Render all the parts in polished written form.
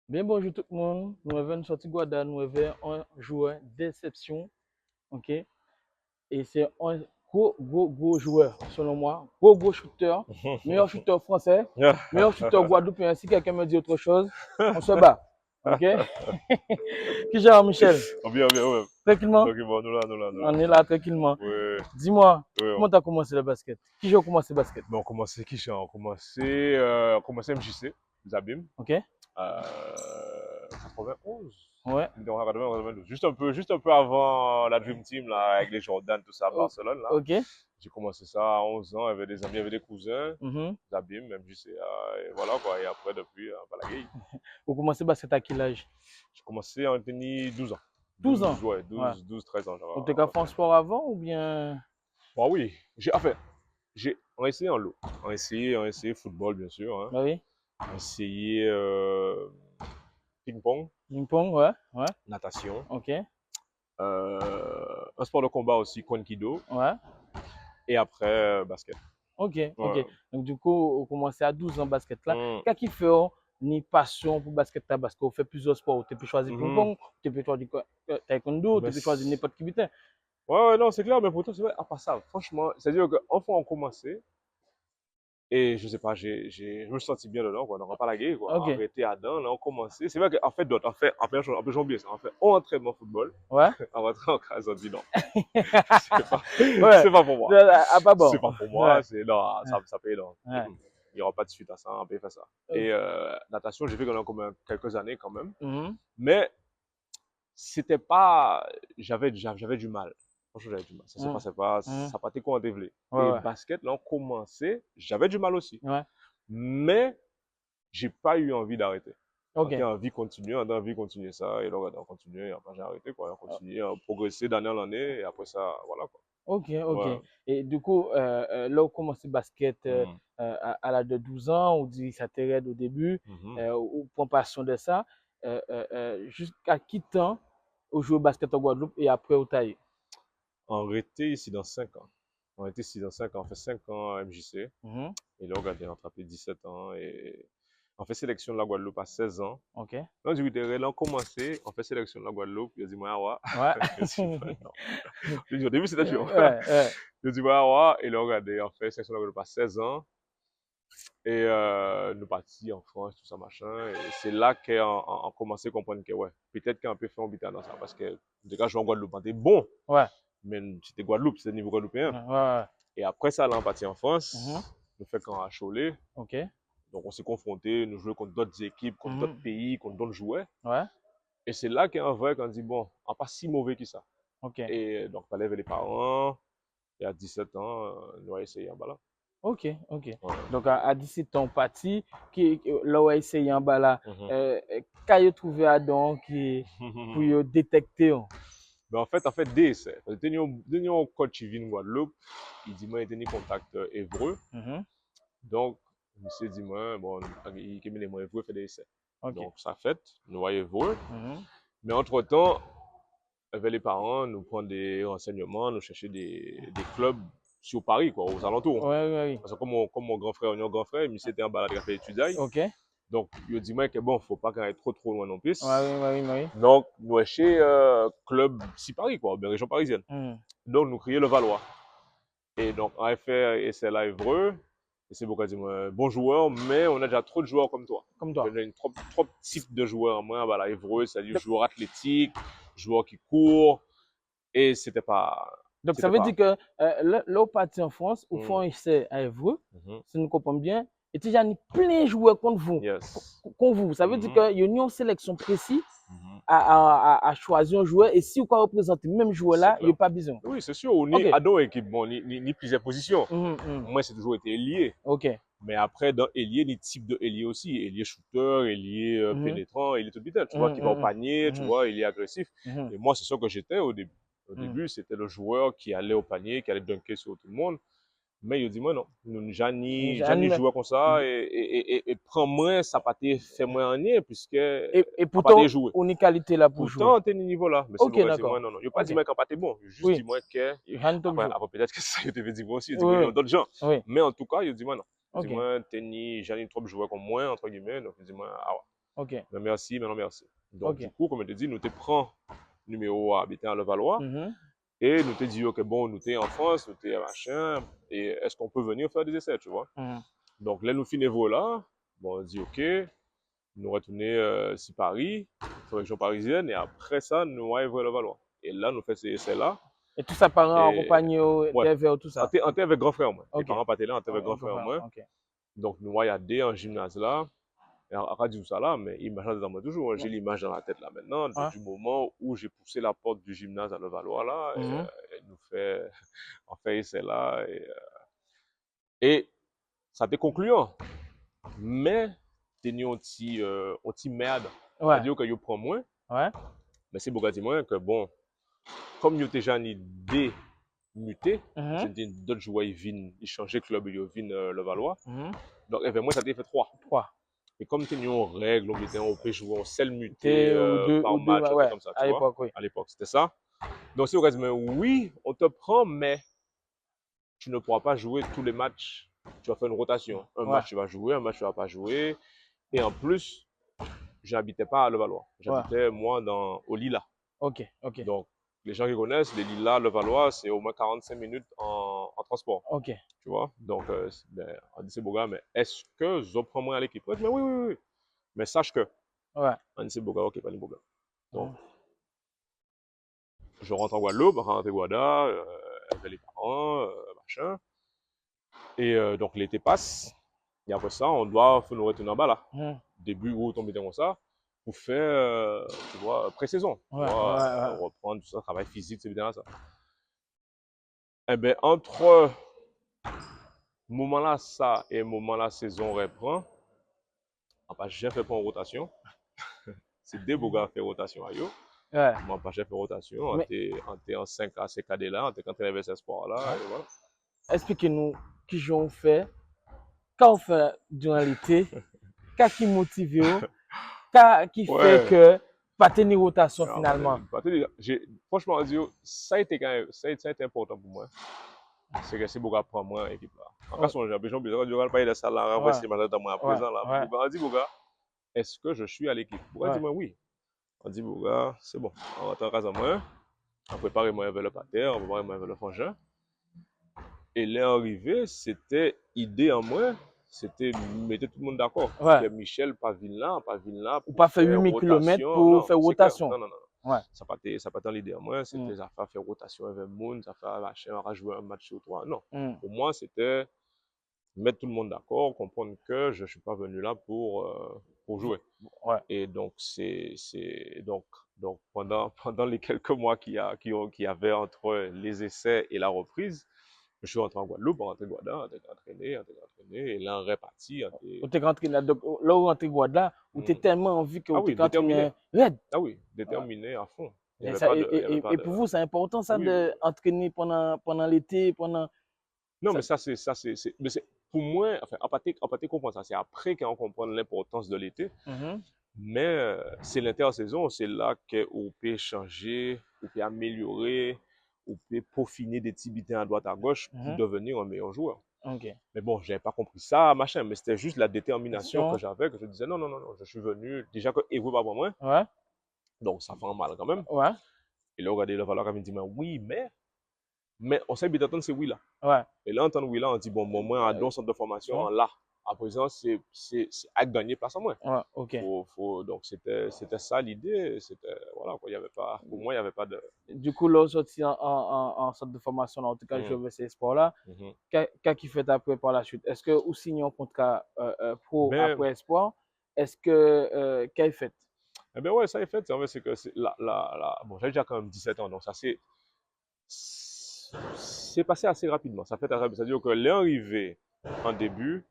Bien bonjour tout le monde. Nous avons une sortie Guada, nous avons un joueur d'exception. Ok? Et c'est un gros joueur, selon moi. Gros shooter. Meilleur shooter français. Meilleur shooter guadeloupéen. Si quelqu'un me dit autre chose, on se bat. Ok? Qui gère Michel? Bien, ouais. Tranquillement? Tranquillement, nous là. On est là tranquillement. Ouais. Dis-moi, Ouais. comment tu as commencé le basket? Qui j'ai commencé le basket? Ben, on commençait qui On commençait MJC, Zabim. Ok? 91. Ouais. Donc, 92. Juste un peu avant la Dream Team, là, avec les Jordan, tout ça, à Barcelone, là. Ok. J'ai commencé ça à 11 ans, il y avait des amis, il y avait des cousins, Zabim, MJC, et voilà, quoi. Et après, depuis, Balaguer. Vous commencez le basket à quel âge? J'ai commencé en tenir 12 ans. 12 ans? Ouais, 12, 13 ans. On t'a fait un sport avant ou bien? Bon, oui. On a essayé en lot. On a essayé football, bien sûr. Hein. Bah oui. On a essayé ping-pong. Ping-pong, ouais. Natation. Ok. Un sport de combat aussi, Kwan-Kido. Ouais. Et après, basket. Ok. Ouais. Donc, du coup, on commence à 12 ans basket là. Qu'est-ce qui fait ni passion pour basket là? Parce qu'on fait plusieurs sports. Tu peux choisir ping-pong, tu peux choisir taekwondo, tu peux choisir n'importe qui. Ouais, non, c'est clair, mais pourtant, c'est vrai, à part ça, franchement, c'est-à-dire qu'enfant, on commençait, et je sais pas, je me sentis bien dedans, quoi, on n'a pas la guerre, quoi, Ok. on était à dedans, là, on commençait, c'est vrai qu'en fait, d'autres, en fait, j'ai oublié ça, en fait, on entraînement football, Ouais. on rentrait en classe, on dit non, Ouais. c'est pas pour moi, Ah, pas bon. c'est pas pour moi, Ouais. c'est, non, ça paye, non, Ouais. il n'y aura pas de suite à ça, on peut faire ça. Et natation, j'ai fait pendant quelques années quand même, mais c'était pas, j'avais du mal. Franchement, j'avais du mal. Ça se passait pas, ça partait quoi en dévelé. Et basket, là, on commençait, j'avais du mal aussi. Ouais. Mais j'ai pas eu envie d'arrêter. Ok. On a envie de continuer ça, et là, on a continué, et après j'ai arrêté, quoi. On a continué, on a progressé d'année en année, et après ça, voilà, quoi. Ok. Ouais. Et du coup, là, on commence le basket à l'âge de 12 ans, on dit ça t'aide au début, on prend passion de ça. Jusqu'à quel temps on joue au basket en Guadeloupe et après au taille? On était ici dans 5 ans. On était ici dans 5 ans. On fait 5 ans à MJC. Et là, on a attrapé 17 ans. Et on fait sélection de la Guadeloupe à 16 ans. Ok. Donc, du coup, là, on commençait, on fait sélection de la Guadeloupe. Il a dit, moi, ouais. Ouais. Je dis, au début, c'était dur. Ouais. Je dis, ouais. Et là, regardez, on fait sélection de la Guadeloupe à 16 ans. Et nous partis en France, tout ça, machin. Et c'est là qu'on a commencé à comprendre que, ouais, peut-être qu'on peut faire un bitan dans ça. Parce que, déjà, je suis en Guadeloupe, on était bon. Ouais. Mais c'était Guadeloupe, c'était niveau guadeloupéen. Ouais. Et après ça, là, on partit en France. Nous fait quand à Cholet. Ok. Donc, on s'est confrontés, nous jouons contre d'autres équipes, contre d'autres pays, contre d'autres joueurs. Ouais. Et c'est là qu'en vrai, qu'on dit, bon, on n'est pas si mauvais que ça. Ok. Et donc, on lève les parents. Et à 17 ans, nous avons essayé en bas. Ok. Ouais. Donc, à 17 ans, parti, là, on a essayé en bas là. Quand vous trouvé à donc pour détecter? Ben, en fait, des essais. Nous coach qui vient de Guadeloupe, il dit, moi, il était en contact hébreu. Donc, monsieur dit, moi, bon, il a mis les mots hébreux, fait des essais. Okay. Donc, ça fait, nous voyons hébreu. Mais entre-temps, avec les parents, nous prenons des renseignements, nous cherchons des clubs sur Paris, quoi, aux alentours. Oui. Parce que comme mon grand frère, il s'était en balade à étudier. Ok. Donc, il dit moi que bon, faut pas qu'on aille trop loin non plus. Oui. Donc, nous chez club si Paris, quoi, bien région parisienne. Donc, nous crions le Valois. Et donc, on a fait essai là Évreux. Et c'est pourquoi je dis bon joueur, mais on a déjà trop de joueurs comme toi. Comme toi. On a trop de types de joueurs. Moi, voilà, Évreux, c'est-à-dire joueur athlétique, joueur qui court. Et c'était pas. Donc, ça veut dire que là, on partit en France, au fond, essai à Évreux, si nous comprenons bien. Et il y a plein de joueurs contre vous. Yes. Contre vous. Ça veut dire qu'il y a une sélection précise à choisir un joueur. Et si vous représentez le même joueur là, il n'y a pas besoin. Oui, c'est sûr. On est à deux équipes, bon, ni plusieurs positions. Moi, c'est toujours été ailier. Ok. Mais après, dans ailier, il y a des types de ailier aussi. Ailier shooter, ailier pénétrant, ailier tout le temps. Tu vois, qui va au panier, tu vois, il est agressif. Et moi, c'est ça que j'étais au début. Au début, c'était le joueur qui allait au panier, qui allait dunker sur tout le monde. Mais il dit, moi, non, Jani joue comme ça, et prends moins, ça pas te fait moins rien, puisque. Et pourtant, on a qualité là pour jouer. Pourtant, tu es niveau là. Mais c'est ok, d'accord. Non. Il n'a pas dit, moi, quand pas t'es bon. Il juste dit, moi, que. Après, peut-être que ça, il te dit, moi aussi. Il dit, d'autres gens. Mais en tout cas, il dit, moi, non. Il dit, moi, j'en trop jouer comme moi, entre guillemets. Donc, il dit, moi, ah ouais. Ok. Mais merci, mais non, merci. Donc, Ok. du coup, comme je te dis, nous te prend numéro habitant à Levallois. Et nous te dit, ok, bon, nous t'es en France, nous t'es machin. Et est-ce qu'on peut venir faire des essais, tu vois? Donc, là, nous finissons là. Bon, on dit, ok. Nous retourner sur Paris, sur la région parisienne. Et après ça, nous allons voir Levallois. Et là, nous faisons ces essais-là. Et tout ça, parents en compagnie, ouais. tout ça? On était avec grand frère, moi. Okay. Les parents pas là, on était avec grand frère, moi. Okay. Donc, nous allons aller en gymnase là. Et on dit ça là, mais imagine dans moi toujours. J'ai l'image dans la tête là maintenant, du moment où j'ai poussé la porte du gymnase à Levallois là. Et nous fait, on fait essai là. Et ça a été concluant. Mais, t'es un petit merde. C'est-à-dire que je prends moins. Ouais. Mais c'est beaucoup de moins que bon, comme je déjà une idée mutée, c'est-à-dire d'autres joueurs ils viennent, ils changent de club, ils viennent Levallois. Donc, moi, ça a été fait 3. Et comme tu as une règle, on peut jouer en seul muté par match, ouais, comme ça, tu vois. Oui. À l'époque, c'était ça. Donc, si on dit, oui, on te prend, mais tu ne pourras pas jouer tous les matchs. Tu vas faire une rotation. Un match, tu vas jouer, un match, tu ne vas pas jouer. Et en plus, je n'habitais pas à Levallois. J'habitais, moi, au Lila. Ok. Donc, les gens qui connaissent, les Lilas, Levallois, c'est au moins 45 minutes en transport. Ok. Tu vois? Donc, on dit, c'est beau gars, mais est-ce que je prends moi à l'équipe? Mais oui. Mais sache que. Ouais. On dit, c'est beau gars, ok, pas de problème. Donc, je rentre en Guadeloupe, rentre en Guada, avec les parents, machin. Et donc, l'été passe. Et après ça, on doit nous retourner en bas là. Début août, on met comme ça. Pour faire, tu vois, pré-saison. Reprendre tout ça, travail physique, c'est bien ça. Eh bien, entre moment là, ça et moment là, saison reprend, j'ai fait pas en rotation. C'est des beaux gars qui font rotation à eux. Moi, j'ai fait rotation. On était en 5 à ces cadets là, on était quand on avait ce sport là. Et voilà. Expliquez-nous qui j'ai fait, quand on fait durant l'été, qu'est-ce qui motive, qui fait que pas tenir rotation finalement. Franchement, ça a été important pour moi. C'est que c'est beaucoup à prendre moi équipe là. En cas où j'ai besoin de parler de ça là, c'est dans moi à présent là. On dit Boga, est-ce que je suis à l'équipe? Boga dit moi oui. On dit Boga, c'est bon. On rentre en casa moi. On prépare moi avec le pater, on prépare moi avec le frangin. Et l'arrivée, c'était idée en moi. C'était mettre tout le monde d'accord. Que Michel pas venu là. Ou pas faire 8000 km pour faire rotation. Non. Ça pas tant l'idée en moi. C'était ça faire rotation avec le monde, ça faire machin, on va jouer un match sur 3. Non. Pour moi, c'était mettre tout le monde d'accord, comprendre que je ne suis pas venu là pour jouer. Et donc, donc pendant les quelques mois qu'il y avait entre les essais et la reprise, je suis rentré en Guadeloupe, rentré en Guadeloupe, on entraîné, et là, on reparti. On t'es rentré là, donc là où on t'es Guadeloupe, où t'es tellement envie que tu es rentré red. Ah oui, déterminé à fond. Et pour vous, c'est important ça d'entraîner pendant l'été, pendant. Non, mais ça, c'est pour moi, enfin, en partie comprendre ça. C'est après qu'on comprend l'importance de l'été. Mais c'est l'intersaison, c'est là qu'on peut changer, on peut améliorer, on peut peaufiner des petits bitins à droite à gauche pour devenir un meilleur joueur. Mais bon, je n'avais pas compris ça, machin, mais c'était juste la détermination que j'avais, que je disais non, je suis venu, déjà que Evo pas pour moi. Donc ça fait mal quand même. Et là, regardez le valeur, il me dit, oui, mais on s'est bien entendu, c'est oui là. Et là, entendre oui là, on dit, bon, moi, à centre de formation, là. À présent, c'est à gagner place en moins. Donc, c'était ça l'idée. Voilà, quoi, il y avait pas, pour moi, il n'y avait pas de. Du coup, là, sorti en centre de formation, en tout cas, je vais ces sports-là. Qu'est-ce qui fait après par la suite? Est-ce que vous signez un contrat pro après espoir? Est-ce que, qu'est-ce fait? Eh bien, ouais, ça est fait. En fait, c'est que bon, j'ai déjà quand même 17 ans, donc ça c'est passé assez rapidement. Ça fait très rapide. C'est-à-dire que l'arrivée en début,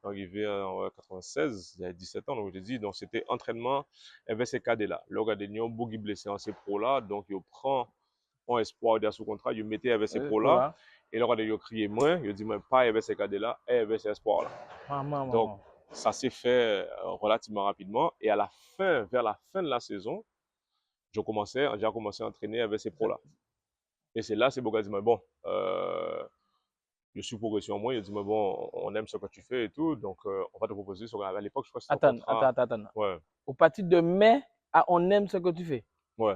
arrivé en 96, il y a 17 ans, donc je dis, donc c'était entraînement avec ces cadets là. Le regardez, il y a beaucoup blessé en ces pros là, donc il prend un espoir de sous contrat, il mettait avec ces pros là, et le regardez, il crié moins, il dit, moi, pas avec ces cadets là, et avec ces espoirs là. Donc, ça s'est fait relativement rapidement, et vers la fin de la saison, j'ai commencé à entraîner avec ces pros là. Et c'est là, c'est beaucoup dit, bon, je suis progressé en moi. Il a dit, mais bon, on aime ce que tu fais et tout, donc on va te proposer. À l'époque, je crois que c'était un contrat. Attends. Ouais, Au partir de mai, on aime ce que tu fais. ouais,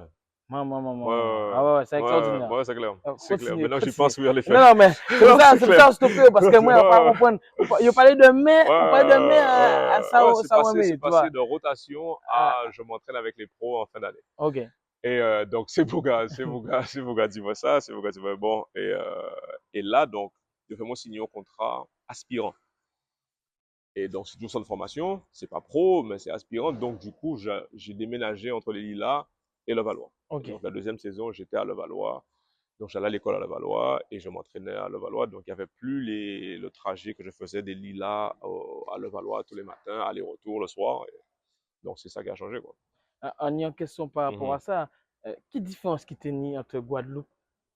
Ah ouais, c'est extraordinaire. ouais, c'est clair. C'est clair. Continue, Maintenant, j'y continue. pense, oui, en effet. Non, mais Non, c'est c'est pour clair. ça que je stoppé, parce que moi, je ne pas comprendre. Il parlait de mai, on parlait de mai à ça, Ouais, ça, c'est tu vois. passé de rotation Ah, à je m'entraîne avec les pros en fin d'année. ok. Et donc, c'est Bouga dis-moi ça, c'est Bouga dis-moi bon. Et là, donc, je fais mon signer au contrat aspirant. Et donc, c'est toujours ça de formation, c'est pas pro, mais c'est aspirant. Donc, du coup, j'ai déménagé entre les Lilas et Levallois. Ok. Donc, la deuxième saison, j'étais à Levallois. Donc, j'allais à l'école à Levallois et je m'entraînais à Levallois. Donc, il n'y avait plus le trajet que je faisais des Lilas à Levallois tous les matins, aller-retour le soir. Donc, c'est ça qui a changé, quoi. On y a une question par rapport Mhm. à ça. Quelle différence qui tenait entre Guadeloupe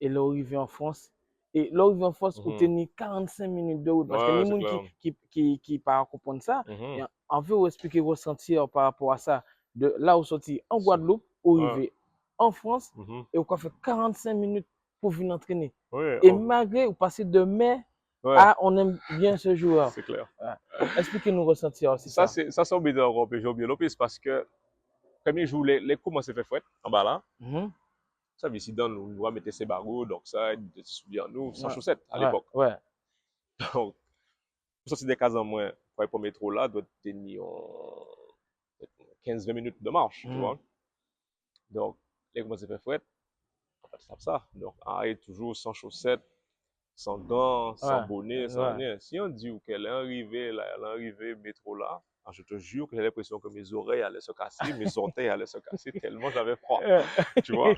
et l'arrivée en France? Et l'arrivée en France, où Mhm. tenait 45 minutes de route. Parce que Ouais, les c'est gens clair. qui par comprendre ça, Mhm. et on veut vous expliquer vos sentir par rapport à ça. De là où sorti en Guadeloupe, où Ouais. arriver en France, Mhm. et où fait 45 minutes pour venir entraîner. Oui, Et malgré, vous passez de mai ouais, à on aime bien ce joueur. c'est clair. Ouais. Expliquez-nous ressentir aussi Ça, ça. c'est obligé encore plus, j'ai oublié le plus parce que, premier jour, les coups m'ont fait fouette en bas là. Mhm. Ça, ici, dans nous, on mettait ses barreaux, donc ça, il se souvient nous, sans Ouais. chaussettes à l'époque. Ouais. Donc, ça, c'est des cas en moins. Pour aller pour le métro là, doit tenir en 15-20 minutes de marche, tu Mhm. vois. Donc, les coups m'ont fait fouette, on va faire ça. Donc, arrête toujours sans chaussettes, sans gants, sans bonnet, sans Ouais. rien. Si on dit qu'elle est arrivée, là, elle est arrivée métro là, je te jure que j'ai l'impression que mes oreilles allaient se casser, mes orteils allaient se casser tellement j'avais froid, tu vois.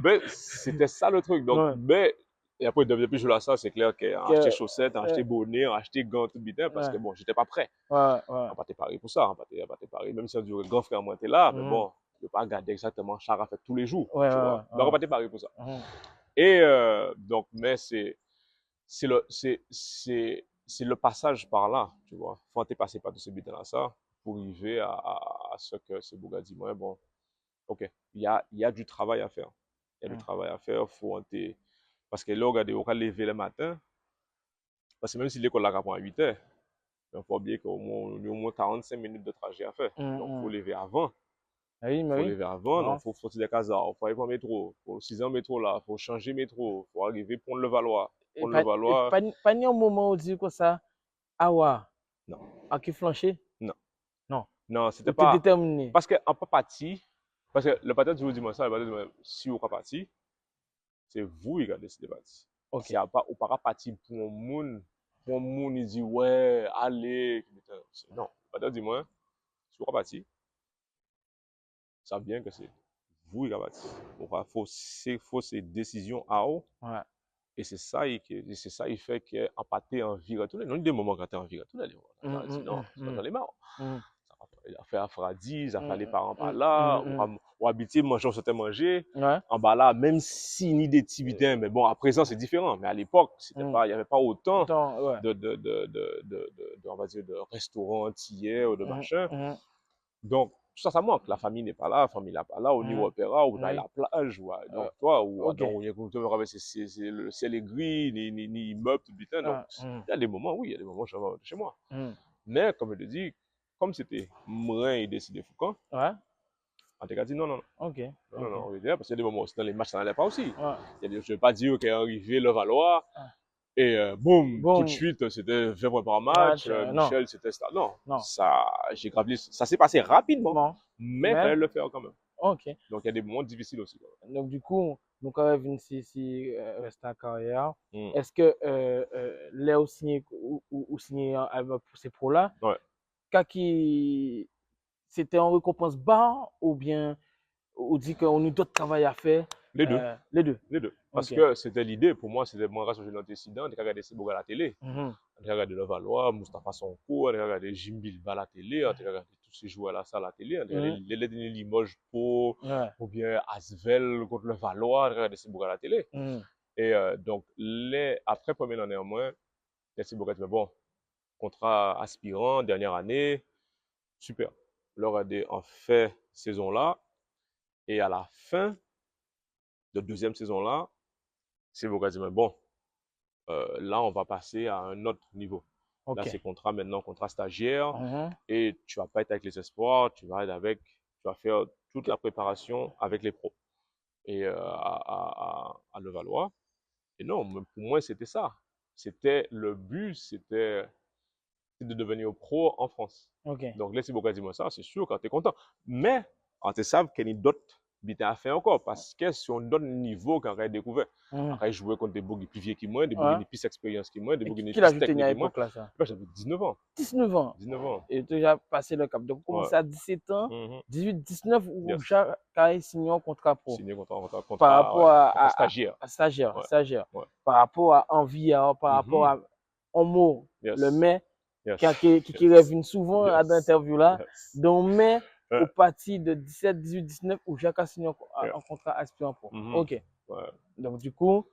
Mais c'était ça le truc. Donc, Ouais. mais, et après, depuis je là ça, c'est clair qu'elle a acheté Que- chaussettes, a acheté bonnet, a acheté gants, tout bien, parce que ouais. bon, j'étais pas prêt. Ouais. On pas Paris pour ça, on pas Paris, même si on dit que grand frère moi était là, mais Mhm. bon, je ne pas garder exactement Chara fait tous les jours, Ouais. tu vois. Donc, on Ouais. pas Paris pour ça. Mhm. Et donc, mais c'est le passage par là, tu vois. Faut en passer par tous ces butins là ça pour arriver à ce que ce Bouga dit moi bon, OK, il y a du travail à faire. Il y a du Mhm. travail à faire, faut en parce que là regardez, on va lever le matin parce que même si l'école là prend à 8 heures, il faut oublier qu'au moins on a au moins 45 minutes de trajet à faire. Donc faut Mhm. lever avant. Oui, mais Faut oui. lever avant, donc Non. faut sortir des casards, faut aller pour le métro, faut 6 ans métro là, faut changer métro, faut arriver pour le Valois. Pour le Valois, Pas ni un moment où dit que ça, ah ouais, non, à qui flancher? non. Non. Non, Ou c'était t'es pas. déterminé. Parce qu'en pas parti, parce que le patin, je vous dis moi ça, le patin, si vous pas parti, c'est vous qui avez décidé de partir. Ok. Si pas, ou pas parti pour un monde, il dit ouais, allez. Non, le patin dit moi, si vous pas parti, ça bien que c'est vous qui avez parti. Donc, faut ces décisions à haut. Ouais. Et c'est ça, c'est ça, il fait qu'en pâté en vie retourner. Non, il y a des moments quand tu es en vie retourner. Non, j'en ai marre. Mhm. Il a fait Afradis, il a fait les parents par Mhm. là, Mhm. ou habiter, manger, on sautait manger. Ouais. En bas là, même si ni des tibétains, mais bon, à présent c'est différent. Mais à l'époque, Mhm. il n'y avait pas autant Attends, ouais. on va dire, de restaurants entiers ou de Mhm. machin. Mhm. Donc, tout ça manque. La famille n'est pas là, la famille n'est pas là, au niveau Mhm. opéra, ou dans Oui. la plage, Euh, donc toi, ou ok. donc, il y a le ciel est gris, ni immeuble, tout putain. Donc, Mhm. il y a des moments, oui, il y a des moments, je vais chez moi. Mhm. Mais, comme je te dis, comme c'était moi et décidé Foucault, Ouais. on t'a dit non, non, non. Ok. Non, non, Ok. non, on va dire, parce qu'il y a des moments aussi dans les matchs, ça n'allait pas aussi. Ouais. Je ne vais pas dire qu'est arrivé le Valois, Ah. et boum, tout de Bon, suite, c'était 20 points par match, match, non. Michel, c'était ça. Non, Non. ça, j'ai gravi, ça s'est passé rapidement, Bon. mais il Mais, fallait le faire quand même. ok. Donc, il y a des moments difficiles aussi. Donc, du coup, nous, quand même, venir ici, rester en carrière, Mm. est-ce que Léo signé ou signé pour ces pros-là, Ouais, qui c'était en récompense bas ou bien on dit qu'on a d'autres travail à faire? les deux, Les deux. les deux. Parce Ok. que c'était l'idée, pour moi, c'était moi, quand j'ai l'antécédent, de regarder ces à la télé. Mhm. On a regardé le Valois, Moustapha Sonko, on a regardé Jim Bilba à la télé, on a regardé tous ces joueurs-là à la télé, on a regardé Mhm. les Limoges pour, Ouais. ou bien Asvel contre le Valois, on a regardé ces à la télé. Mhm. Et donc, après première année en moins, les Bourg mais bon, contrat aspirant, dernière année, super. Le regardé en fait saison là, et à la fin de deuxième saison là, c'est Bourg mais bon, là, on va passer à un autre niveau. Là, OK. c'est maintenant, contrat stagiaire. Mhm. Et tu vas pas être avec les espoirs, tu vas faire toute la préparation avec les pros. Et à Levallois. Et non, pour moi, c'était ça. C'était le but, c'était de devenir pro en France. OK. Donc, laissez beaucoup dire moi ça, c'est sûr quand tu es content. Mais, on te savent qu'il y a d'autres bits à faire encore parce que c'est un autre niveau qu'on a découvert. Mhm. Après, je jouais contre des bougs plus vieux que moi, des bougs Ouais. qui ont plus d'expérience que moi, des Et bougs qui ont qui l'a plus ajouté à technique que moi. l'époque là, ça? Ben, j'avais 19 ans. 19 ans. 19 ans. Et tu as déjà passé le cap. Donc, vous Ouais. commencez à 17 ans, Mhm. 18, 19, ou Yes. déjà, quand il signé un contrat pro. Signé contrat Par rapport ouais, stagiaire. stagiaire, Ouais. stagiaire. Ouais. Par rapport à envie, par rapport à un mot, Yes. le mais, Yes. qui revient souvent à Yes. l'interview là. Yes. Donc, mais, Ouais. au parti de 17, 18, 19, où Jacques a signé un contrat aspirant pro. Mhm. OK. Ouais. Donc, du coup,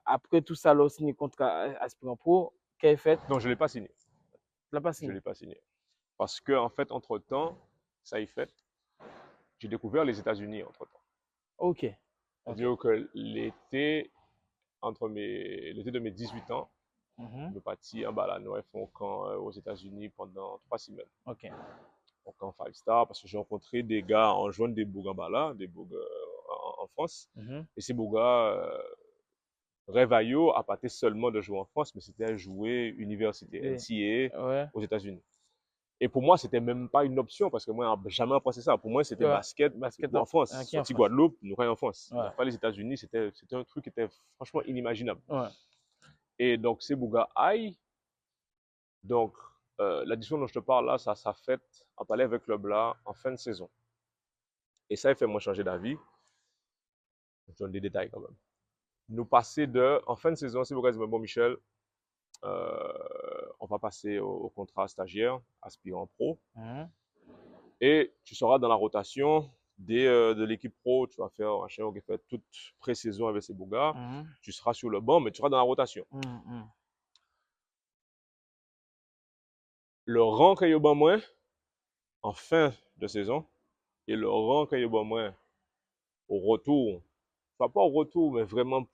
après tout ça, là, signé contrat aspirant pro, qu'est-ce fait? Non, je ne l'ai pas signé. Tu l'as pas Je signé? ne l'ai pas signé. Parce que, en fait, entre-temps, ça y fait, j'ai découvert les États-Unis entre-temps. OK. C'est-à-dire que l'été de mes 18 ans, je me partis en balade, ils font camp aux États-Unis pendant 3 semaines. OK. Au camp 5 Star, parce que j'ai rencontré des gars en jouant des Bougambala, des Boug en France. Et ces Bougas, rêvaillot à partir seulement de jouer en France, mais c'était à jouer université, NCAA aux États-Unis. Et pour moi, c'était même pas une option parce que moi, jamais pensé ça. Pour moi, c'était basket en France. Sorti Guadeloupe, nous en France. Il n'y a pas les États-Unis, c'était un truc qui était franchement inimaginable. Et donc, ces Bougas aïe. Donc, la discussion dont je te parle là, ça fait en parler avec le Club en fin de saison. Et ça, il fait moi changer d'avis. Je donne des détails quand même. Nous passer en fin de saison, c'est Bougas dit, bon, Michel, on va passer au contrat stagiaire, aspirant pro. Et tu seras dans la rotation de l'équipe pro. Tu vas faire un chien qui fait toute pré-saison avec ces Bougas. Tu seras sur le banc, mais tu seras dans la rotation. Le rang qu'il y a au moins en fin de saison et le rang qu'il y a au moins au retour, pas au retour, mais vraiment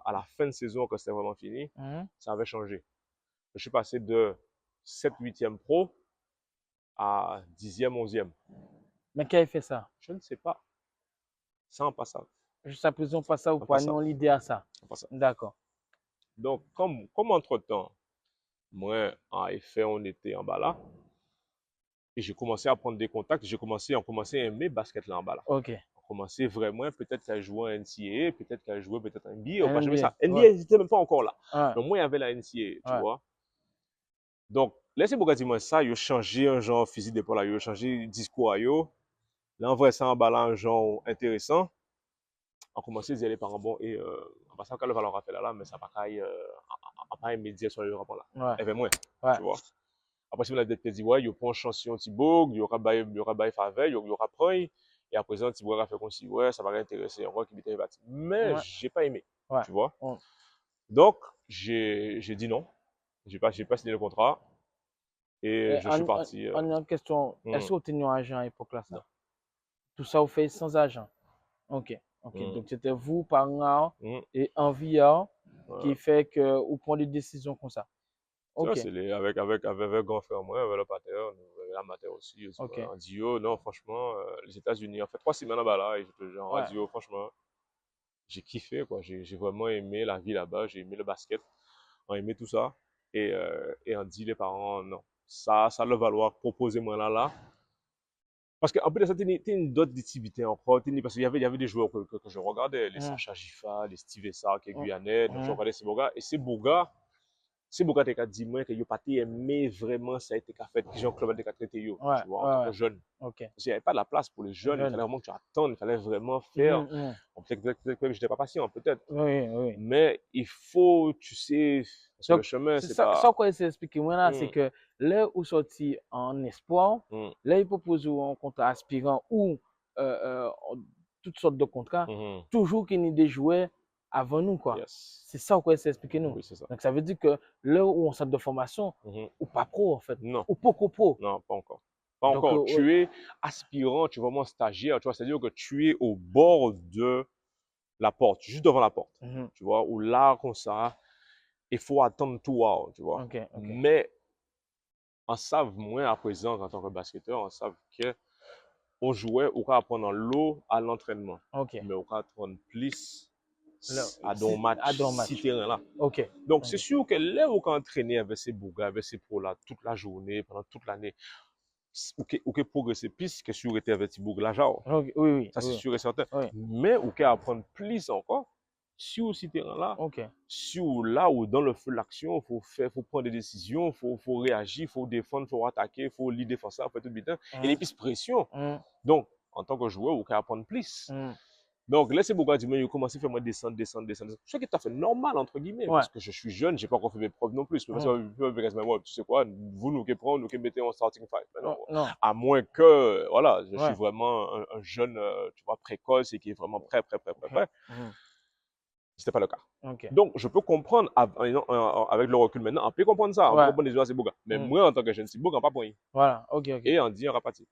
à la fin de saison, quand c'était vraiment fini, ça avait changé. Je suis passé de 7, 8e pro à 10e, 11e. Mais qui a fait ça? Je ne sais pas. Ça en passant. Juste à présent, pas ça, ou pas non l'idée à ça. D'accord. Donc, comme entre-temps, moi, en effet, on était en bas là. Et j'ai commencé à prendre des contacts. On commençait à aimer basket là en bas là. OK. On commençait vraiment, peut-être qu'à jouer à NCAA, peut-être qu'à jouer peut-être un NBA, ou pas jamais ça. NBA, NBA n'était même pas encore là. Ouais. Donc, moi, il y avait la NCAA, tu vois. Donc, laissez moi dire moi ça, il a changé un genre physique d'épaule, il a changé discours à yo. Là, on voit ça en bas là, un genre intéressant. On commençait à dire les parents, bon, et en passant, quand le valeur a fait là, mais ça n'a pas immédiat sur le rapport là. Et bien, moi, tu vois. Après, si on a peut-être dit, ouais, il y a pas un chanson, il y aura bail faveur, il y aura preuille. Et à présent, tu vois, fait comme si, ouais, ça va intéresser, on voit qu'il était bâti. Mais j'ai pas aimé, tu vois. Donc, j'ai dit non. J'ai pas signé le contrat. Et je suis parti. En question, est-ce que vous teniez un agent à l'époque là, ça? Non. Tout ça, vous faites sans agent? OK. Donc, c'était vous, parents, et envie qui fait que vous prenez des décisions comme ça. OK. C'est avec un grand frère, moi, avec le pater, l'amateur aussi. On dit, oh, non, franchement, les États-Unis, en fait, 3 semaines là-bas, là, et on dit, oh, franchement, j'ai kiffé, quoi. J'ai vraiment aimé la vie là-bas, j'ai aimé le basket, on aimé tout ça. Et on dit, les parents, non, ça le valoir, proposez-moi là. Parce qu'en plus de ça, tu une d'autres activités encore. Parce qu'il y avait des joueurs que je regardais, les Sacha Gifa, les Steve Essa, qui est guyanais. Donc, je regardais ces beaux gars. Et ces beaux gars, t'es qu'à dire moi que yo pas aimé vraiment ça a été qu'à fait que j'ai un club de traité yo, tu vois, en tant que jeune. Parce qu'il n'y avait pas de la place pour les jeunes, il fallait vraiment que tu attendes, il fallait vraiment faire. Peut-être que j'étais pas patient, peut-être. Oui. Mais il faut, tu sais, sur le chemin, c'est pas... Ça, quoi, c'est expliqué moi là, c'est que là où sorti en espoir, là, il propose un contrat aspirant ou toutes sortes de contrats, toujours qu'il y ait des joueurs avant nous, quoi. C'est ça, quoi, c'est expliqué nous. Oui, c'est ça. Donc, ça veut dire que là où on centre de formation, ou pas pro, en fait. Non. Ou pas pro. Non, pas encore. Pas encore. Tu es aspirant, tu es vraiment stagiaire, tu vois, c'est-à-dire que tu es au bord de la porte, juste devant la porte, tu vois, ou là, comme ça, il faut attendre tout wow, tu vois. Ok. Mais on savent moins à présent, en tant que basketteur, on savent que on jouait, on va apprendre l'eau à l'entraînement. Ok. Mais on va apprendre plus Là, à dans à dans match, si match. terrain là. Ok. Donc, c'est sûr que là, on va entraîner avec ces bougas, avec ces pros-là, toute la journée, pendant toute l'année. On peut progresser plus que si on était avec ces bougas-là, genre. Ok, oui. Ça, c'est sûr et certain. Oui. Mais on peut apprendre plus encore sur ce terrain-là. Ok. Sur là où, dans le feu de l'action, il faut prendre des décisions, il faut réagir, il faut défendre, il faut attaquer, il faut lead défenseur, il faut tout bien. Et les plus pression. Donc, en tant que joueur, on peut apprendre plus. Donc, là, c'est pourquoi tu me commencé à faire moi descendre. Ce qui est tout à fait normal, entre guillemets, parce que je suis jeune, je n'ai pas encore fait mes preuves non plus. Mais parce que, tu sais quoi, vous nous qui prenez, nous qui mettez en starting five. Non. À moins que, voilà, je suis vraiment un jeune, tu vois, précoce et qui est vraiment prêt. C'était pas le cas. Donc, je peux comprendre, avec le recul maintenant, on peut comprendre ça. On peut comprendre déjà ces bougas. Mais moi, en tant que jeune, c'est bougas, pas pour rien. Voilà, ok. Et on dit, on rapatrie.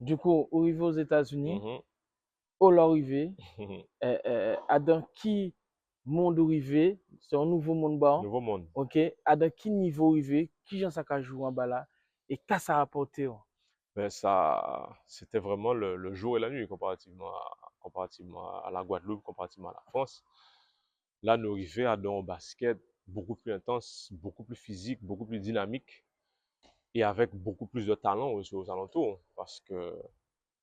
Du coup, arrivé aux États-Unis, au l'arrivée, à dans qui monde arrivé, c'est un nouveau monde bas. Nouveau monde. Ok. À dans qui niveau arrivé, qui j'en sais qu'à jouer en bas là, et qu'est-ce ça a apporté? Ben ça, c'était vraiment le jour et la nuit comparativement à la Guadeloupe, comparativement à la France. Là, nous arrivons à un basket beaucoup plus intense, beaucoup plus physique, beaucoup plus dynamique et avec beaucoup plus de talent aussi aux alentours. Parce que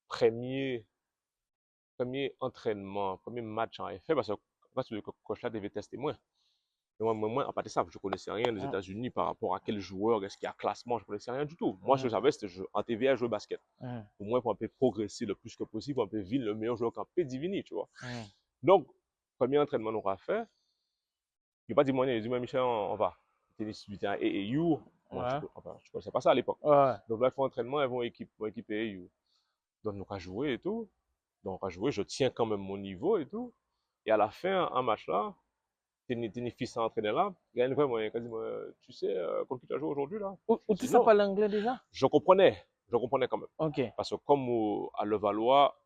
premier entraînement, premier match en effet, parce que le coach là devait tester moi. Moi, à part de ça, je ne connaissais rien des États-Unis par rapport à quel joueur, est-ce qu'il y a classement, je ne connaissais rien du tout. Moi, ce que je savais, c'était en TV à jouer au basket. Pour moi, pour un peu progresser le plus que possible, pour un peu vivre le meilleur joueur qu'un peu divini, tu vois. Donc, premier entraînement qu'on a fait, il n'a pas dit, moi, il a dit, Michel, on va. C'était un AAU. Moi, je ne connaissais pas ça à l'époque. Donc là, il faut entraînement, ils vont équiper AAU. Donc, nous, on a joué et tout. Donc, on a joué, je tiens quand même mon niveau et tout. Et à la fin, un match là, t'es fils à entraîner là, il y a une fois, moi, il dit, tu sais, contre qui tu as joué aujourd'hui là? Ou tu sais parler anglais déjà? Je comprenais quand même. Ok. Parce que comme à Levallois,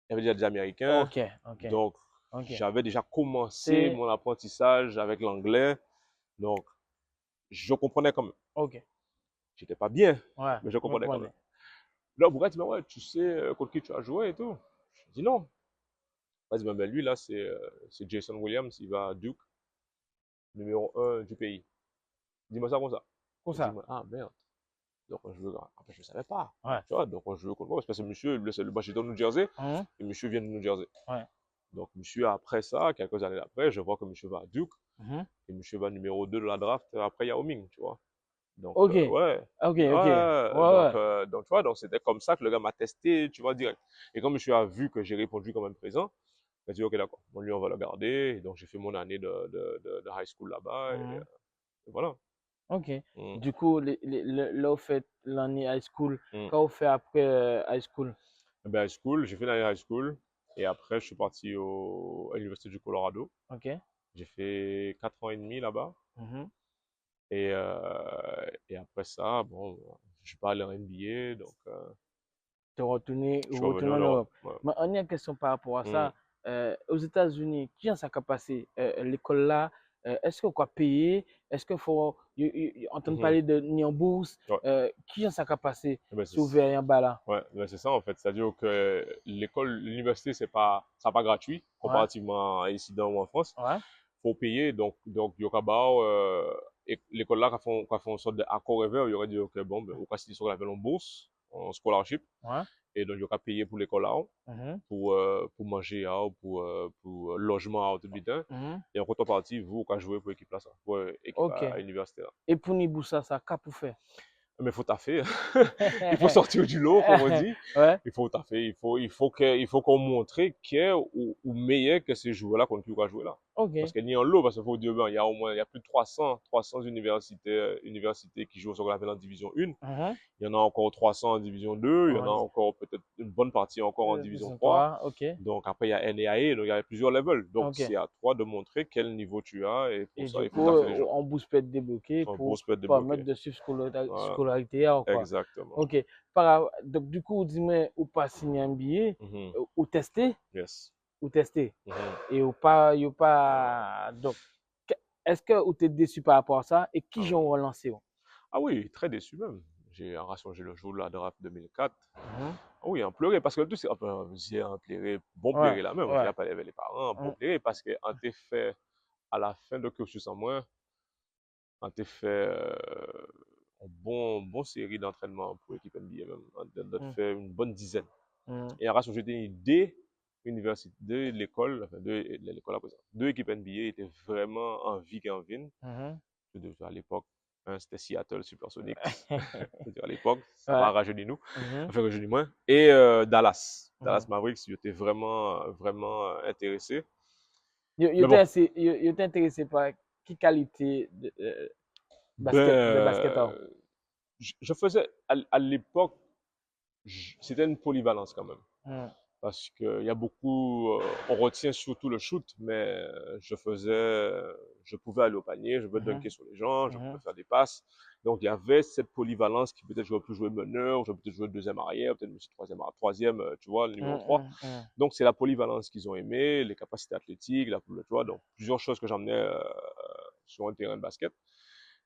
il y avait déjà des Américains. Ok. Donc, j'avais déjà commencé mon apprentissage avec l'anglais. Donc, je comprenais quand même. Ok. J'étais pas bien, mais je comprenais quand même. Là, pourquoi tu dis, ouais, tu sais contre qui tu as joué et tout? Je dis non. Il dit, ben, lui là, c'est Jason Williams, il va à Duke, numéro 1 du pays. Dis-moi ça comme ça. Comme ça. Ah merde. Donc on joue. Après, je ne savais pas. Tu vois, donc on joue contre moi. Parce que monsieur, lui, c'est le bâché de New Jersey. Et monsieur vient de New Jersey. Donc monsieur, après ça, quelques années après, je vois que monsieur va à Duke. Et monsieur va numéro 2 de la draft après Yao Ming, tu vois. Donc, ok. Donc, tu vois, donc c'était comme ça que le gars m'a testé, tu vois, direct. Et quand monsieur a vu que j'ai répondu comme même présent, il a dit, ok, d'accord, bon, lui, on va le garder. Et donc, j'ai fait mon année de high school là-bas. Et voilà. Ok. Du coup, là, vous faites l'année high school. Quand vous faites après high school? Ben, high school, j'ai fait l'année high school. Et après, je suis parti à l'Université du Colorado. Ok. J'ai fait 4 ans et demi là-bas. Et après ça, bon, je suis pas allé en NBA, donc... Tu es retourné en Europe. Mais on a une question par rapport à ça. Aux États-Unis, qui a ça passé l'école là? Est-ce qu'on peut payer? Est-ce qu'il faut entendre parler de ni en bourse? Qui a ça passé si vous voyez un bas là? Ouais, ben c'est ça en fait. C'est-à-dire que l'université, c'est pas gratuit comparativement à ici ou en France. Faut payer, donc il y a l'école là qui font une sorte d'accord il y aurait dit ok bon ben on va signer sur la en bourse en scholarship et donc il y aura payé pour l'école là pour manger pour logement tout bien et en contrepartie vous quand jouer pour équipe là ça pour équipe à l'université là. Et pour nous ça qu'a pour faire? Mais il faut taffer. Il faut sortir du lot, comme on dit. Il faut taffer. Il faut qu'on montre qu'il est ou meilleur que ces joueurs-là qu'on peut jouer là. Parce qu'il y a en lot, parce qu'il faut dire, il y a au moins, il y a plus de 300 universités qui jouent sur la division 1. Il y en a encore 300 en division 2. Il y en a encore peut-être une bonne partie encore en division 3. Donc après, il y a NAIA, donc il y a plusieurs levels. Donc c'est à toi de montrer quel niveau tu as. Et pour ça, il faut taffer les gens. En bourse peut être débloqué pour permettre de suivre scolarité. Exactement. Ok. Donc du coup, dis-moi, ou pas signer un billet, ou tester. Yes. Ou tester. Et ou pas, donc, est-ce que vous êtes déçu par rapport à ça et qui Ah, j'ai relancé? ah oui, très déçu même. J'ai rassongé le jour de la draft 2004. Mhm. Ah oui, en pleurer parce que tout c'est enfin, j'ai en pleurer, bon Ouais, pleurer là même, j'ai ouais. pas avec les parents, bon Mhm. pleurer parce que en t'es fait à la fin de cursus en moins, en t'es fait un bon série d'entraînement pour l'équipe NBA même, on a Mhm. fait une bonne dizaine. Mhm. Et en raison j'étais deux universités, deux l'école, enfin deux l'école à présent, deux équipes NBA étaient vraiment en vie en vin. Mhm. À l'époque, c'était Seattle Supersonics. À l'époque, ça Ouais. va rajeunir nous, Mhm. enfin rajeunir moins. Et Dallas. Dallas Mhm. Mavericks, j'étais vraiment intéressé. Yo Mais bon, t'es intéressé par quelle qualité ben, de basket? je faisais, à l'époque, c'était une polyvalence quand même. Mhm. Parce qu'il y a beaucoup, on retient surtout le shoot, mais je pouvais aller au panier, je pouvais Mhm. dunker sur les gens, je pouvais Mhm. faire des passes. Donc il y avait cette polyvalence qui peut-être j'aurais pu jouer meneur, j'aurais peut-être jouer deuxième arrière, peut-être aussi troisième, tu vois, le numéro 3. Mhm. Mhm. Donc c'est la polyvalence qu'ils ont aimé, les capacités athlétiques, tu vois, donc plusieurs choses que j'emmenais sur un terrain de basket.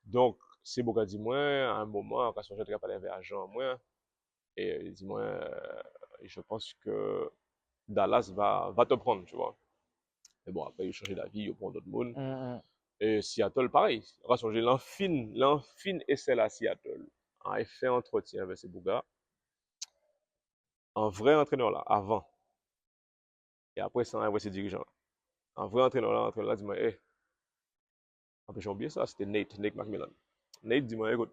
Donc c'est beaucoup dit moi, à un moment, quand j'ai parlé avec agent moi, et il dit moi, je pense que Dallas va te prendre, tu vois. Mais bon, après, il a changé d'avis, il prend d'autres monde. Mhm. Et Seattle, pareil. J'ai l'enfine et celle à Seattle. Il fait entretien avec ces bougas. Un vrai entraîneur là, avant. Et après, ça, avec ses dirigeants. Un vrai entraîneur là, dit-moi, hé, après, j'ai oublié ça, c'était Nate McMillan. Nate dit-moi, écoute,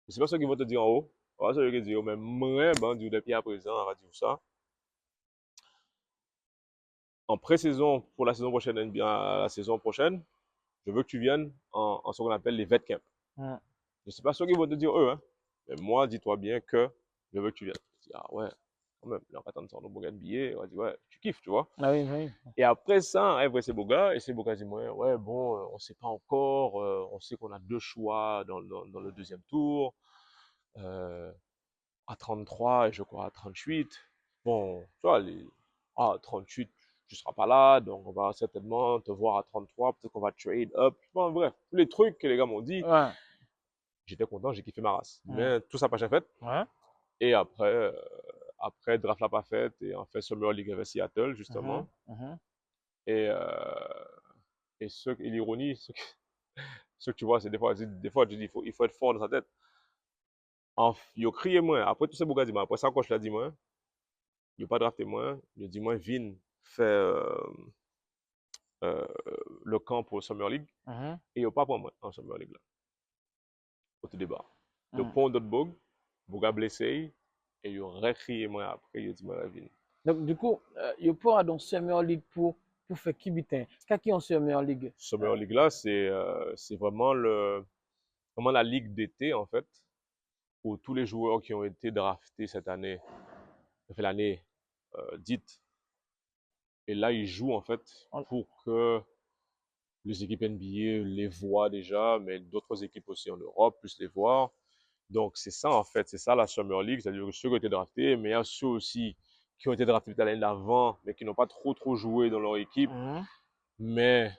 je sais pas ce qu'ils vont te dire en haut. Ouais, c'est eux qui disent, mais moi, ben, du depuis à présent, on va dire ça. En pré-saison, pour la saison prochaine, la saison prochaine, je veux que tu viennes en ce qu'on appelle les vet camps. Mhm. Je ne sais pas ce qu'ils vont te dire eux, hein. Mais moi, dis-toi bien que je veux que tu viennes. Je dis, ah ouais, quand même, là, on va attendre ça, on va billet. On va dire, ouais, tu kiffes, tu vois. Ah oui, oui. Et après ça, après ces beaux gars, et ces beaux gars disent, ouais, bon, on ne sait pas encore, on sait qu'on a deux choix dans le deuxième tour, euh, à 33 et je crois à 38. Bon, tu vois, à 38, tu ne seras pas là, donc on va certainement te voir à 33, peut-être qu'on va trade up. Bon, bref, tous les trucs que les gars m'ont dit, Ouais. j'étais content, j'ai kiffé ma race. Mhm. Mais tout ça pas fait. Ouais. Et après, draft l'a pas fait et on fait Summer League avec Seattle, Mhm. justement. Mhm. Et, et l'ironie, ce que tu vois, c'est des fois, tu dis, il faut être fort dans sa tête. Il a crié moi. Après, tout ça, beaucoup dit, après ça, quand je l'ai dit moi, il n'a pas drafté moi. Il a dit, moi, Vin fait euh, le camp pour Summer League. Mhm. Et il n'a pas pour moi en Summer League, là, au tout départ. Le Mhm. pont d'Otbog, Boga blessé, et il a crié moi après, il a dit, moi, Vin. Donc, du coup, il peut avoir donc Summer League pour faire qui bitin. Qu'est-ce qui est en Summer League? Summer League là, c'est vraiment vraiment la ligue d'été en fait, pour tous les joueurs qui ont été draftés cette année, fait l'année dite. Et là, ils jouent en fait En- pour que les équipes NBA les voient déjà, mais d'autres équipes aussi en Europe puissent les voir. Donc c'est ça en fait, c'est ça la Summer League, c'est-à-dire que ceux qui ont été draftés, mais il y a ceux aussi qui ont été draftés l'année d'avant, mais qui n'ont pas trop joué dans leur équipe, Mhm. mais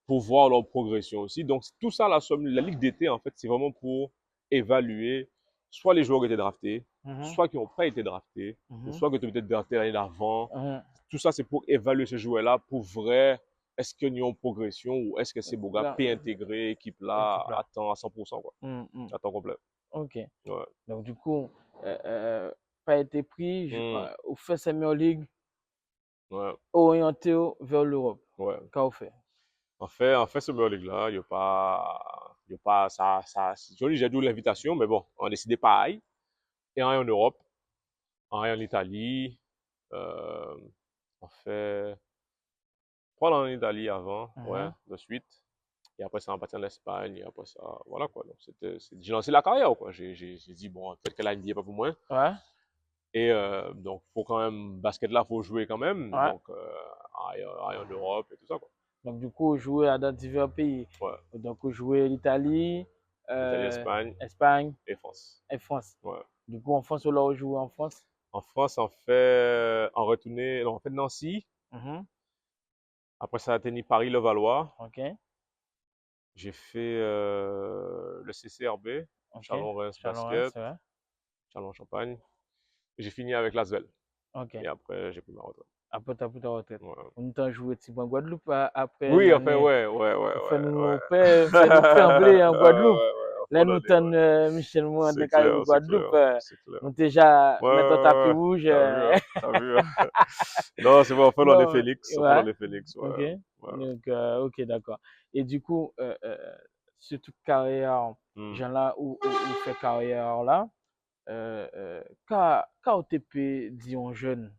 pour voir leur progression aussi. Donc, tout ça, la Ligue d'été, en fait, c'est vraiment pour évaluer soit les joueurs qui étaient draftés, Mhm. soit qui n'ont pas été draftés, ou Mhm. soit qui étaient peut-être draftés l'année d'avant. Mhm. Tout ça, c'est pour évaluer ces joueurs-là pour vrai. Est-ce qu'ils ont progression ou est-ce que ces beaux gars Là, peuvent intégrer l'équipe là équipe là. à 100%, quoi, Mhm. Mhm. à temps complet. Ok. Ouais. Donc, du coup, pas été pris, Hmm. au fait Summer League, Ouais. orienté vers l'Europe. Ouais. Qu'est-ce que fait? En fait, ce Summer League là, il y a pas, j'ai dû l'invitation, mais bon, on a décidé pareil. Et un en Europe, un en Italie, Euh, on fait 3 ans en Italie avant, ouais, Mhm. de suite. Et après ça, on partit en Espagne. Et après ça, voilà quoi. Donc, j'ai lancé la carrière, quoi. J'ai dit, bon, peut-être que la NBA pas pour moi. Ouais. Et donc, faut quand même, basket là, faut jouer quand même. Ouais. Donc, aller en Europe et tout ça, quoi. Donc, du coup, jouer dans divers pays. Ouais. Donc, jouer l'Italie, Italie, Espagne Espagne et France. et France. Ouais. Du coup, en France, on l'a joué en France. En France, on fait Nancy. Mhm. Après ça, a atteint Paris-Levallois. Ok. J'ai fait le CCRB, Ok. Chalon-Reims Chalon-Reims, Basket, c'est vrai. Chalon-Champagne. J'ai fini avec l'Asvel. Ok. Et après, j'ai pris ma retraite. Après, tu as pris ta retraite. Ouais. On t'a joué petit en Guadeloupe après Oui, enfin, l'année. ouais. Fait nous trembler en Guadeloupe. En Là, fin nous d'année, ouais. tenons Michel Moua dans C'est le Caraïbe clair, c'est Guadeloupe. clair, c'est clair. Nous déjà mettre un tapis Ouais. rouge. T'as vu, hein, t'as vu, hein. Non, c'est bon, on fait l'année Non, Félix. On fait ouais. l'année Félix, ouais. Ok. Ouais. Donc, ok, d'accord. Et du coup, sur toute carrière, Hmm. genre là, où fait carrière là, quand OTP dit en jeune,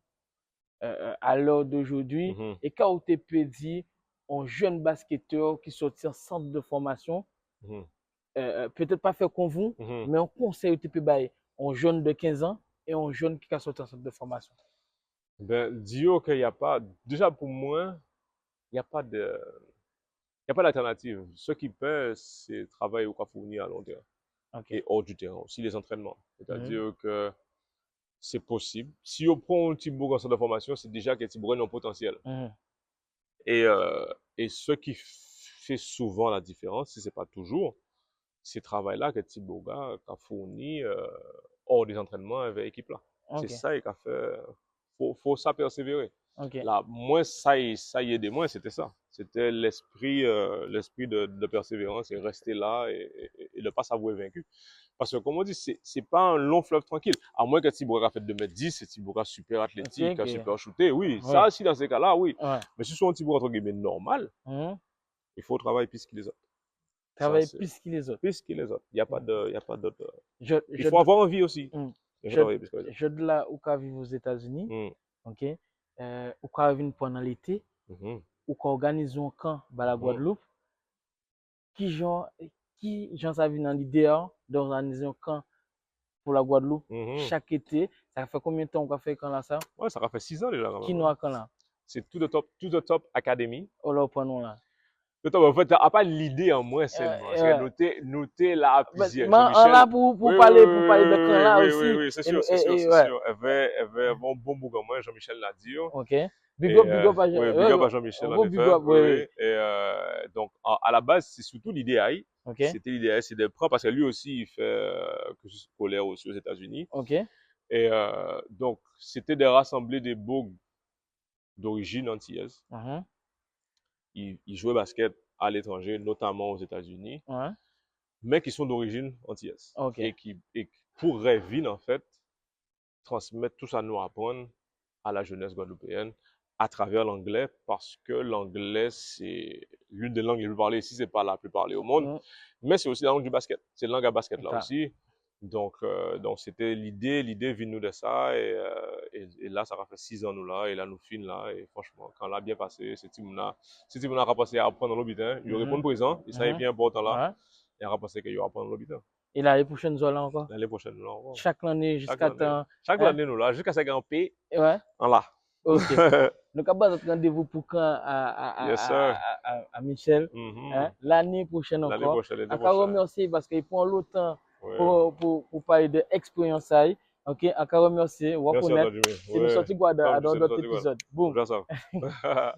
à l'heure d'aujourd'hui, Mhm. et quand OTP dit en jeune basketteur qui sortit en centre de formation, Mhm. peut-être pas faire comme vous, Mhm. mais on conseille OTP bail en jeune de 15 ans et en jeune qui a sorti en centre de formation. Ben, dis-yo qu'il n'y a pas, déjà pour moi, il n'y a pas de, il y a pas d'alternative. Ce qui paie, c'est travailler au Cafourni à long terme Ok. et hors du terrain, aussi les entraînements. Mhm. C'est-à-dire que c'est possible. Si on prend un Thibaut en centre de formation, c'est déjà que Thibaut a un potentiel. Mhm. Et ce qui fait souvent la différence, si ce n'est pas toujours, c'est ce travail-là que Thibaut a fourni hors des entraînements avec l'équipe là. C'est Ok. ça qui a fait. Faut ça persévérer. Ok. Là, moi, ça y est des moins, c'était ça. C'était l'esprit de persévérance et rester là et ne pas s'avouer vaincu. Parce que, comme on dit, c'est pas un long fleuve tranquille. À moins que Thibaut a fait 2,10 m, c'est Thibaut super athlétique, Ok. super shooté. Oui, Ouais. ça, si dans ces cas-là, oui. Ouais. Mais si c'est un Thibaut entre guillemets normal, Mhm. il faut travailler plus que les autres. Ça, Travailler c'est plus que les autres. plus que les autres. Il n'y a pas de, il y a pas d'autre. Je, Il je, faut avoir envie aussi. mm, Il faut je, travailler plus que les autres. je de là où quand vivre aux États-Unis, Mm. ok, où quand vivre pendant l'été, Mhm. où quand organise un camp à la Mhm. Guadeloupe, qui genre, ça vient dans l'idée d'organiser un camp pour la Guadeloupe Mhm. chaque été. Ça fait combien de temps qu'on fait quand là ça? Ouais, ça fait 6 ans déjà quand Qui même, nous hein. a quand là? C'est tout de top académie. On l'a pas nous là. Tout top, en fait, t'as pas l'idée en moins seulement. C'est Ouais. noter là à Mais plusieurs. on là Jean-Michel, pour oui, parler de camp là aussi. oui, c'est sûr, c'est sûr, Et c'est ouais. sûr. Elle avait un bon bout en moins, Jean-Michel l'a dit. Ok. Et Big up à oui, big up à un Jean-Michel en gros big effet. up, Oui, oui, oui. oui. Et donc, à la base, c'est surtout l'idée. Ok. C'était l'idée, c'est de prendre parce que lui aussi, il fait cursus scolaire aussi aux États-Unis. Ok. Et donc, c'était de rassembler des beaux d'origine antillaise. Mhm. Ils jouaient basket à l'étranger, notamment aux États-Unis, Ouais. mais qui sont d'origine antillaise. Ok. Et qui pourraient venir, en fait, transmettre tout ça à nous apprendre à la jeunesse guadeloupéenne à travers l'anglais, parce que l'anglais, c'est l'une des langues les plus parlées ici, c'est pas la plus parlée au monde, Mhm. mais c'est aussi la langue du basket. C'est la langue à basket là Ça. aussi. Donc c'était l'idée vient nous de ça, et là, ça fait 6 ans nous là, et là, nous finissons là, et franchement, quand l'a bien passé, c'est team là a passé à apprendre l'habitant, il répond Mhm. présent, et ça est Mhm. bien important là, Ouais. et à passer qu'il y aura apprendre l'habitant. Et l'année prochaine, nous allons encore. L'année prochaine, nous là, encore. Chaque année Chaque jusqu'à année. temps. Chaque Hein? année, nous là, jusqu'à ce qu'on paye Ouais. en là. Ok. Donc, à base de rendez-vous pour quand Yes, sir. à Michel. Hein? L'année prochaine L'année encore. prochaine, l'année Encore prochaine. remercier parce qu'il prend le temps Ouais. pour parler de l'expérience. Ok. Encore remercier. On va Merci à toi, connaître. Jimmy. C'est nous Ouais. sortis quoi Comme dans tu sais, nous d'autres sortis quoi. épisodes. Boum. Déjà ça.